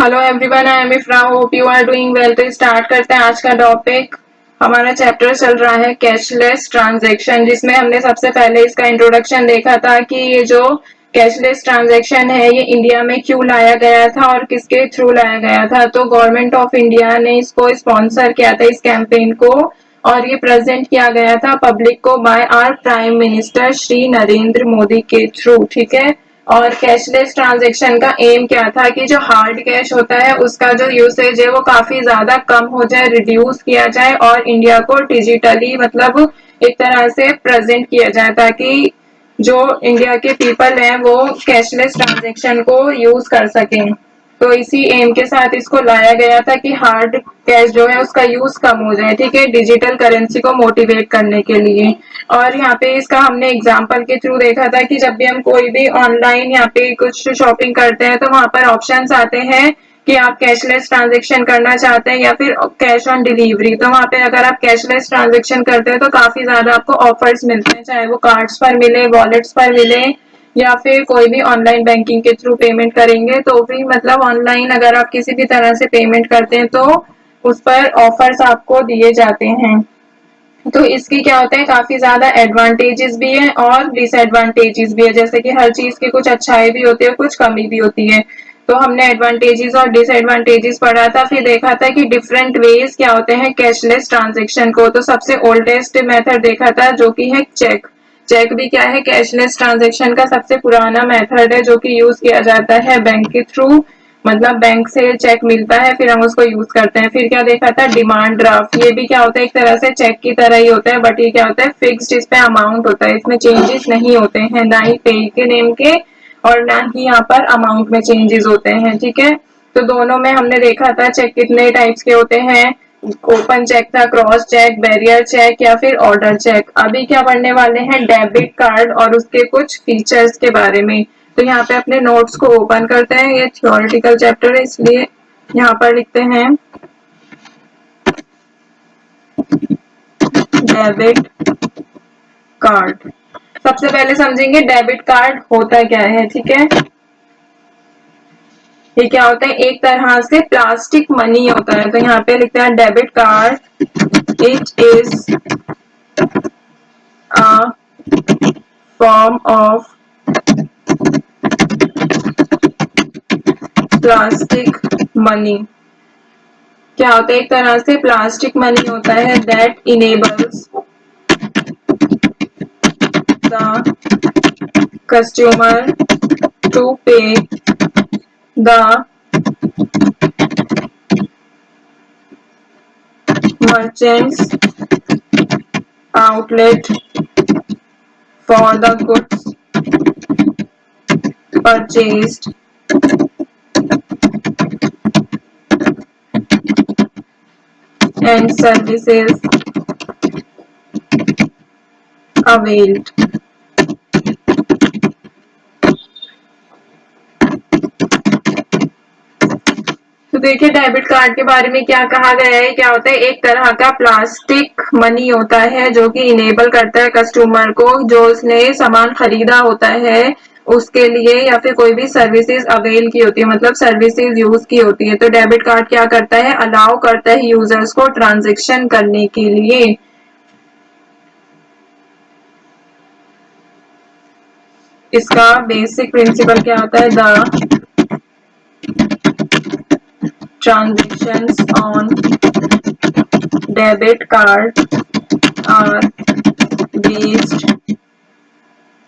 Hello everyone, I am Ifra, hope you are doing well. तो start करते हैं आज का टॉपिक। हमारा चैप्टर चल रहा है कैशलेस ट्रांजैक्शन, जिसमें हमने सबसे पहले इसका इंट्रोडक्शन देखा था कि ये जो कैशलेस ट्रांजैक्शन है ये इंडिया में क्यों लाया गया था और किसके थ्रू लाया गया था। तो गवर्नमेंट ऑफ इंडिया ने इसको स्पॉन्सर किया था, इस कैंपेन को, और ये प्रेजेंट किया गया था पब्लिक को by our prime minister Shri Narendra Modi के थ्रू। ठीक है। और कैशलेस ट्रांजैक्शन का एम क्या था कि जो हार्ड कैश होता है उसका जो यूसेज है वो काफी ज्यादा कम हो जाए, रिड्यूस किया जाए, और इंडिया को डिजिटली मतलब एक तरह से प्रेजेंट किया जाए, ताकि जो इंडिया के पीपल हैं वो कैशलेस ट्रांजैक्शन को यूज कर सकें। तो इसी एम के साथ इसको लाया गया था कि हार्ड कैश जो है उसका यूज कम हो जाए। ठीक है, डिजिटल करेंसी को मोटिवेट करने के लिए। और यहाँ पे इसका हमने एग्जांपल के थ्रू देखा था कि जब भी हम कोई भी ऑनलाइन यहाँ पे कुछ शॉपिंग करते हैं तो वहां पर ऑप्शंस आते हैं कि आप कैशलेस ट्रांजेक्शन करना चाहते हैं या फिर कैश ऑन डिलीवरी। तो वहां पे अगर आप कैशलेस ट्रांजेक्शन करते हैं तो काफी ज्यादा आपको ऑफर्स मिलते हैं, चाहे वो कार्ड्स पर मिले, वॉलेट्स पर मिले, या फिर कोई भी ऑनलाइन बैंकिंग के थ्रू पेमेंट करेंगे तो भी मतलब ऑनलाइन अगर आप किसी भी तरह से पेमेंट करते हैं तो उस पर ऑफर्स आपको दिए जाते हैं। तो इसकी क्या होता है, काफी ज्यादा एडवांटेजेस भी है और डिसएडवांटेजेस भी है। जैसे कि हर चीज की कुछ अच्छाई भी होती है, कुछ कमी भी होती है। तो हमने एडवांटेजेस और डिसएडवांटेजेस पढ़ा था, फिर देखा था कि डिफरेंट वेज क्या होते हैं कैशलेस ट्रांजेक्शन को। तो सबसे ओल्डेस्ट मेथड देखा था जो कि है चेक। चेक भी क्या है, कैशलेस ट्रांजेक्शन का सबसे पुराना मेथड है जो कि यूज किया जाता है बैंक के थ्रू। मतलब बैंक से चेक मिलता है फिर हम उसको यूज करते हैं। फिर क्या देखा था, डिमांड ड्राफ्ट। ये भी क्या होता है, एक तरह से चेक की तरह ही होता है, बट ये क्या होता है, फिक्स्ड इस पे अमाउंट होता है, इसमें चेंजेस नहीं होते हैं, ना ही पे के नेम के और ना ही यहाँ पर अमाउंट में चेंजेस होते हैं। ठीक है। तो दोनों में हमने देखा था चेक कितने टाइप्स के होते हैं। ओपन चेक था, क्रॉस चेक, बैरियर चेक या फिर ऑर्डर चेक। अभी क्या पढ़ने वाले हैं, डेबिट कार्ड और उसके कुछ फीचर्स के बारे में। तो यहाँ पे अपने नोट्स को ओपन करते हैं, ये थ्योरेटिकल चैप्टर है इसलिए यहाँ पर लिखते हैं डेबिट कार्ड। सबसे पहले समझेंगे डेबिट कार्ड होता क्या है। ठीक है, ये क्या होता है, एक तरह से प्लास्टिक मनी होता है। तो यहाँ पे लिखते हैं debit card, it is a form of plastic money. क्या होता है, एक तरह से प्लास्टिक मनी होता है that enables the customer to pay the merchants outlet for the goods purchased and services availed। तो देखिए डेबिट कार्ड के बारे में क्या कहा गया है, क्या होता है, एक तरह का प्लास्टिक मनी होता है जो कि इनेबल करता है कस्टमर को, जो उसने सामान खरीदा होता है उसके लिए या फिर कोई भी सर्विसेज अवेल की होती है, मतलब सर्विसेज यूज की होती है। तो डेबिट कार्ड क्या करता है, अलाउ करता है यूजर्स को ट्रांजेक्शन करने के लिए। इसका बेसिक प्रिंसिपल क्या होता है, the transactions on debit card are based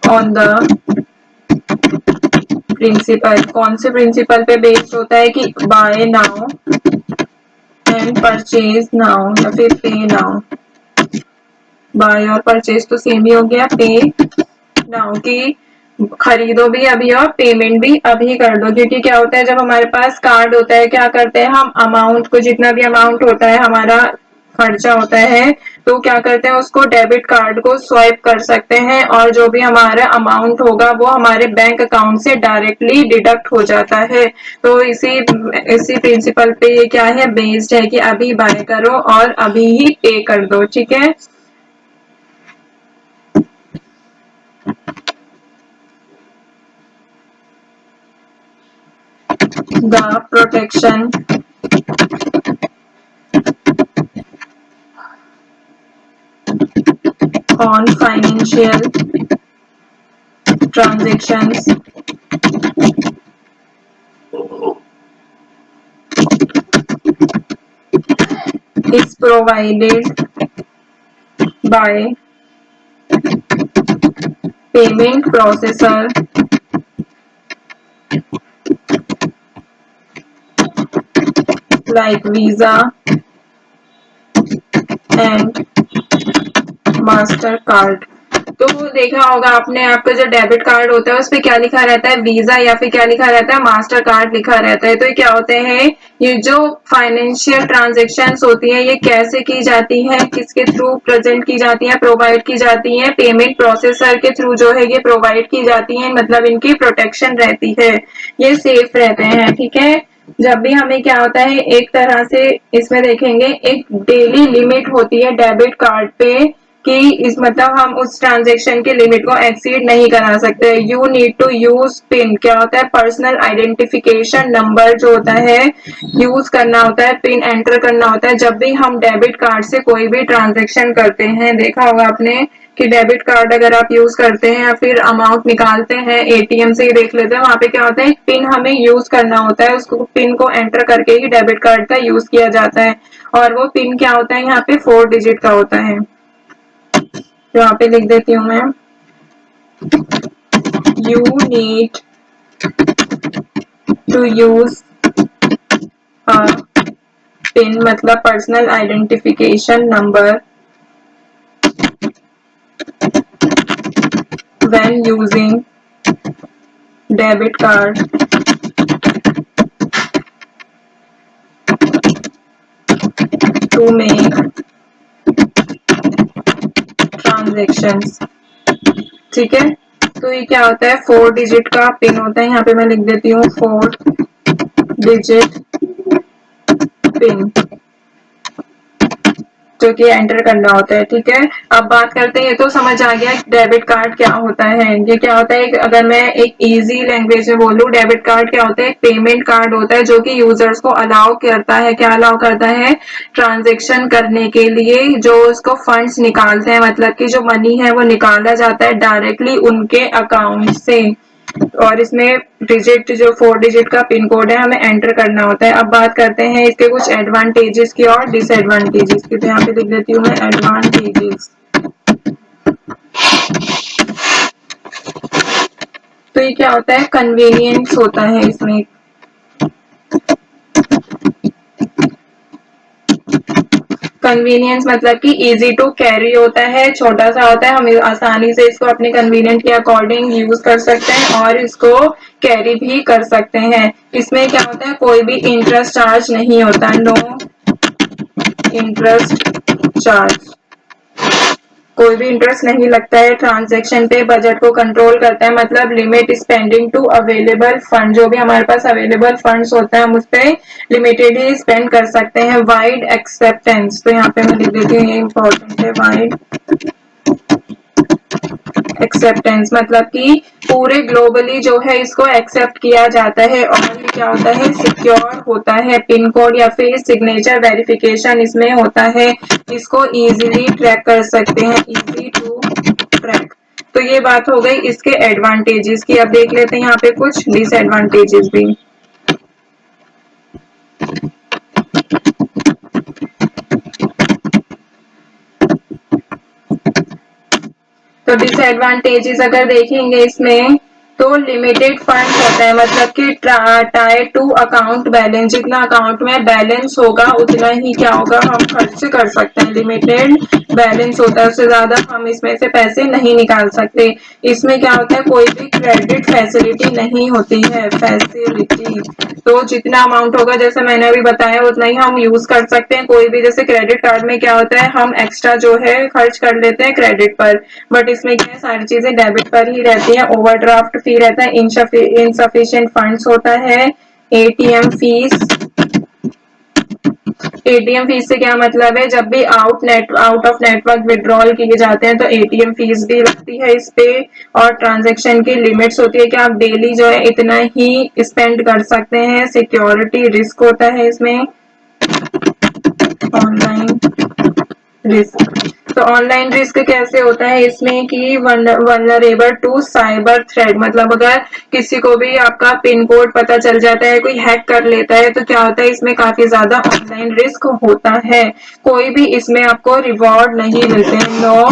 on the principle. कौन से प्रिंसिपल पे बेस्ड होता है कि buy now and purchase now या फिर पे नाउ। बाय और परचेज तो सेम ही हो गया, पे नाउ की खरीदो भी अभी और पेमेंट भी अभी कर दो। क्योंकि क्या होता है, जब हमारे पास कार्ड होता है क्या करते हैं हम, अमाउंट को, जितना भी अमाउंट होता है हमारा खर्चा होता है, तो क्या करते हैं उसको डेबिट कार्ड को स्वाइप कर सकते हैं और जो भी हमारा अमाउंट होगा वो हमारे बैंक अकाउंट से डायरेक्टली डिडक्ट हो जाता है। तो इसी इसी प्रिंसिपल पे ये क्या है, बेस्ड है कि अभी बाय करो और अभी ही पे कर दो। ठीक है। the protection on financial transactions is provided by payment processor like Visa and master card. तो देखा होगा आपने, आपका जो डेबिट कार्ड होता है उस पे क्या लिखा रहता है, वीजा या फिर क्या लिखा रहता है, मास्टर कार्ड लिखा रहता है। तो ये क्या होते हैं, ये जो फाइनेंशियल ट्रांजेक्शन्स होती है ये कैसे की जाती है, किसके थ्रू प्रेजेंट की जाती है, प्रोवाइड की जाती है, पेमेंट प्रोसेसर के थ्रू जो है ये प्रोवाइड की जाती है, मतलब इनकी प्रोटेक्शन रहती है, ये सेफ रहते हैं। ठीक है, जब भी हमें क्या होता है, एक तरह से इसमें देखेंगे एक डेली लिमिट होती है डेबिट कार्ड पे कि इस मतलब हम उस ट्रांजेक्शन की लिमिट को एक्सीड नहीं करा सकते। You need to use PIN, क्या होता है, पर्सनल आइडेंटिफिकेशन नंबर जो होता है यूज करना होता है, पिन एंटर करना होता है जब भी हम डेबिट कार्ड से कोई भी ट्रांजेक्शन करते हैं। देखा होगा आपने कि डेबिट कार्ड अगर आप यूज करते हैं या फिर अमाउंट निकालते हैं एटीएम से ही देख लेते हैं, वहां पे क्या होता है, पिन हमें यूज करना होता है, उसको पिन को एंटर करके ही डेबिट कार्ड का यूज किया जाता है। और वो पिन क्या होता है, यहाँ पे 4 डिजिट का होता है। तो यहाँ पे लिख देती हूँ मैं, you need to use a pin मतलब personal identification number when using debit card to make transactions. ठीक है, तो ये क्या होता है, 4 डिजिट का पिन होता है। यहाँ पे मैं लिख देती हूँ 4 डिजिट पिन जो कि एंटर करना होता है। ठीक है, अब बात करते हैं, ये तो समझ आ गया डेबिट कार्ड क्या होता है। ये क्या होता है, अगर मैं एक इजी लैंग्वेज में बोलूं, डेबिट कार्ड क्या होता है, एक पेमेंट कार्ड होता है जो कि यूजर्स को अलाउ करता है, क्या अलाउ करता है, ट्रांजेक्शन करने के लिए, जो उसको फंड्स निकालते हैं, मतलब कि जो मनी है वो निकाला जाता है डायरेक्टली उनके अकाउंट से। और इसमें डिजिट जो 4 डिजिट का पिन कोड है हमें एंटर करना होता है। अब बात करते हैं इसके कुछ एडवांटेजेस की और डिसएडवांटेजेस की। तो यहाँ पे लिख देती हूँ मैं एडवांटेजेस। तो ये क्या होता है, कन्वीनियंस होता है इसमें। कन्वीनियंस मतलब कि इजी टू कैरी होता है, छोटा सा होता है, हम आसानी से इसको अपने कन्वीनियंट के अकॉर्डिंग यूज कर सकते हैं और इसको कैरी भी कर सकते हैं। इसमें क्या होता है, कोई भी इंटरेस्ट चार्ज नहीं होता, नो इंटरेस्ट चार्ज, कोई भी इंटरेस्ट नहीं लगता है ट्रांजैक्शन पे। बजट को कंट्रोल करता है, मतलब limit spending to available fund, जो भी हमारे पास अवेलेबल फंड्स होते हैं हम उस पर लिमिटेड ही स्पेंड कर सकते हैं। वाइड एक्सेप्टेंस, तो यहाँ पे मैं लिख देती हूँ, ये इंपॉर्टेंट है, वाइड एक्सेप्टेंस मतलब कि पूरे ग्लोबली जो है इसको एक्सेप्ट किया जाता है। और ये क्या होता है, सिक्योर होता है, पिन कोड या फिर सिग्नेचर वेरिफिकेशन इसमें होता है, इसको इजीली ट्रैक कर सकते हैं, इजी टू ट्रैक। तो ये बात हो गई इसके एडवांटेजेस की। अब देख लेते हैं यहाँ पे कुछ डिसएडवांटेजेस भी। तो डिसएडवांटेजेस अगर देखेंगे इसमें, तो लिमिटेड फंड्स होता है, मतलब कि टाई टू अकाउंट बैलेंस, जितना अकाउंट में बैलेंस होगा उतना ही क्या होगा, हम खर्च कर सकते हैं। लिमिटेड बैलेंस होता है, उससे ज्यादा हम इसमें से पैसे नहीं निकाल सकते। इसमें क्या होता है, कोई भी क्रेडिट फैसिलिटी नहीं होती है, फैसिलिटी तो जितना अमाउंट होगा, जैसे मैंने अभी बताया, उतना ही हम यूज कर सकते हैं। कोई भी, जैसे क्रेडिट कार्ड में क्या होता है, हम एक्स्ट्रा जो है खर्च कर लेते हैं क्रेडिट पर, बट इसमें क्या है, सारी चीजें डेबिट पर ही रहती है। ओवरड्राफ्ट फी रहता है, इनसफिशिएंट फंड्स होता है, एटीएम फीस, एटीएम फीस से क्या मतलब है, जब भी आउट ऑफ नेटवर्क विड्रॉल किए जाते हैं तो एटीएम फीस भी लगती है इस पे, और ट्रांजैक्शन की लिमिट्स होती है कि आप डेली जो है इतना ही स्पेंड कर सकते हैं। सिक्योरिटी रिस्क होता है इसमें, ऑनलाइन रिस्क। तो ऑनलाइन रिस्क कैसे होता है इसमें कि वल्नरेबल टू साइबर थ्रेट, मतलब अगर किसी को भी आपका पिन कोड पता चल जाता है, कोई हैक कर लेता है, तो क्या होता है इसमें काफी ज्यादा ऑनलाइन रिस्क होता है। कोई भी इसमें आपको रिवॉर्ड नहीं मिलते हैं, नो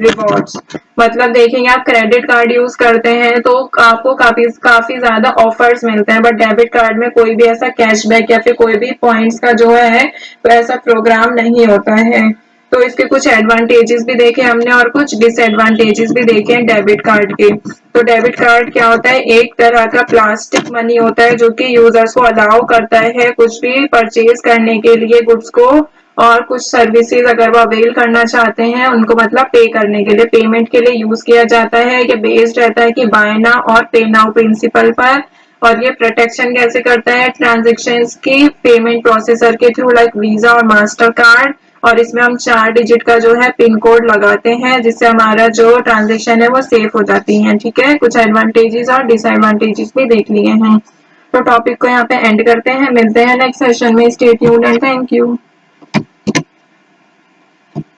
रिवॉर्ड्स। मतलब देखेंगे आप क्रेडिट कार्ड यूज करते हैं तो आपको काफी काफी ज्यादा ऑफर्स मिलते हैं, बट डेबिट कार्ड में कोई भी ऐसा कैशबैक या फिर कोई भी पॉइंट्स का जो है तो ऐसा प्रोग्राम नहीं होता है। तो इसके कुछ एडवांटेजेस भी देखे हमने और कुछ डिसएडवांटेजेस भी देखे हैं डेबिट कार्ड के। तो डेबिट कार्ड क्या होता है, एक तरह का प्लास्टिक मनी होता है जो कि यूजर्स को अलाउ करता है कुछ भी परचेज करने के लिए, गुड्स को और कुछ सर्विसेज अगर वो अवेल करना चाहते हैं उनको, मतलब पे करने के लिए, पेमेंट के लिए यूज किया जाता है। ये बेस्ड रहता है कि बाय नाउ और पे नाउ प्रिंसिपल पर। और ये प्रोटेक्शन कैसे करता है, ट्रांजेक्शन्स की पेमेंट प्रोसेसर के थ्रू, लाइक वीजा और मास्टर कार्ड। और इसमें हम 4 डिजिट का जो है पिन कोड लगाते हैं जिससे हमारा जो ट्रांजेक्शन है वो सेफ हो जाती है। ठीक है, कुछ एडवांटेजेस और डिसएडवांटेजेस भी देख लिए हैं। तो टॉपिक को यहाँ पे एंड करते हैं, मिलते हैं नेक्स्ट सेशन में। Stay tuned and thank you.